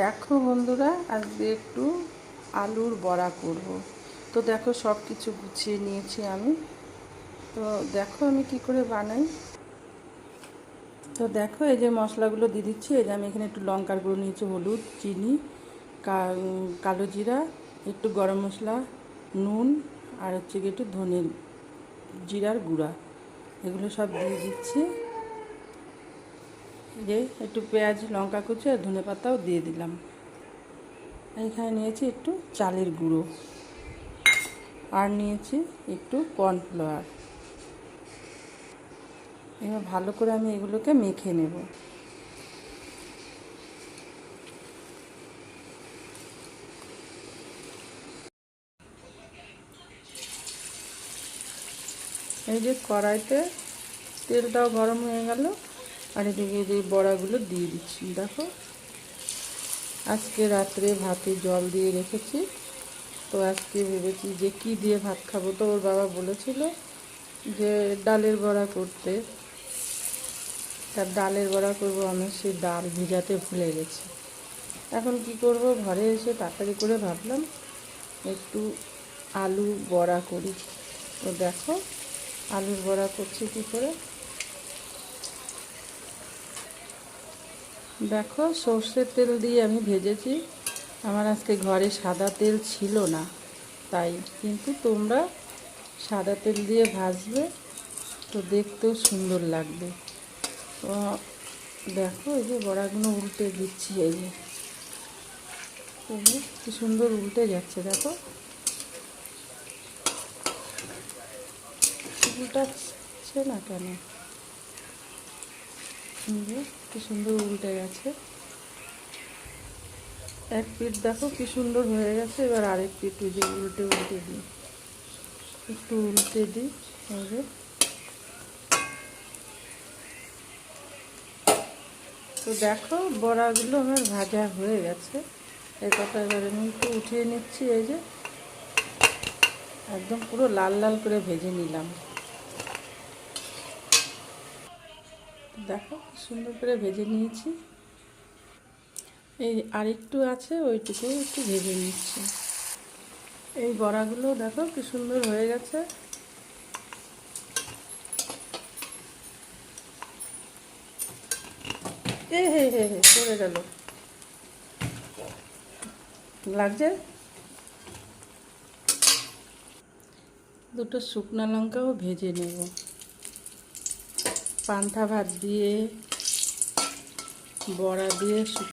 দেখো বন্ধুরা, আজকে একটু আলুর বড়া করব। তো দেখো সব কিছু গুছিয়ে নিয়েছি আমি। তো দেখো আমি কি করে বানাই। তো দেখো এই যে মশলাগুলো দিয়ে দিচ্ছি। এই যে আমি এখানে একটু লঙ্কার গুঁড়ো নিয়েছি, হলুদ, চিনি, কালো জিরা, একটু গরম মশলা, নুন, আর হচ্ছে কি একটু ধনের জিরার গুঁড়া, এগুলো সব দিয়ে দিচ্ছি। যে একটু পেঁয়াজ, লঙ্কা কুচি আর ধনে পাতাও দিয়ে দিলাম। এখানে নিয়েছি একটু চালের গুঁড়ো, আর নিয়েছি একটু কর্নফ্লাওয়ার। এবার ভালো করে আমি এগুলোকে মেখে নেব। এই যে কড়াইতে তেলটাও গরম হয়ে গেল, আর এদিকে যে বড়াগুলো দিয়ে দিচ্ছি। দেখো আজকে রাত্রে ভাতে জল দিয়ে রেখেছি। তো আজকে ভেবেছি যে কি দিয়ে ভাত খাবো। তো ওর বাবা বলেছিল যে ডালের বড়া করতে, তার ডালের বড়া করব। আমি সেই ডাল ভিজাতে ভুলে গেছি। এখন কি করব, ঘরে এসে তাড়াতাড়ি করে ভাবলাম একটু আলু বড়া করি। তো দেখো আলুর বড়া করছি কী করে। দেখো সর্ষের তেল দিয়ে আমি ভেজেছি। আমার আজকে ঘরে সাদা তেল ছিল না, তাই। কিন্তু তোমরা সাদা তেল দিয়ে ভাজবে, তো দেখতেও সুন্দর লাগবে। তো দেখো এই যে বড়াগুলো উল্টে দিচ্ছি। এই যে কি সুন্দর উল্টে যাচ্ছে। দেখো উল্টাচ্ছে না কেন, কি সুন্দর উল্টে গেছে। এক পিঠ দেখো কি সুন্দর হয়ে গেছে। এবার আরেক পিঠ যে উল্টে উল্টে দিই, একটু উল্টে দিই। তো দেখো বড়াগুলো আমার ভাজা হয়ে গেছে। এই কথা এবার আমি একটু উঠিয়ে নিচ্ছি। এই যে একদম পুরো লাল লাল করে ভেজে নিলাম। দেখো কি সুন্দর করে ভেজে নিয়েছি। এই আরেকটু আছে, ওইটুকু একটু ভেজে নিচ্ছি। এই বড়াগুলো দেখো কি সুন্দর হয়ে গেছে। হে হে হে হে পড়ে গেল, লাগছে। দুটো শুকনো লঙ্কাও ভেজে নেব। পান্তা ভাত দিয়ে, বড়া দিয়ে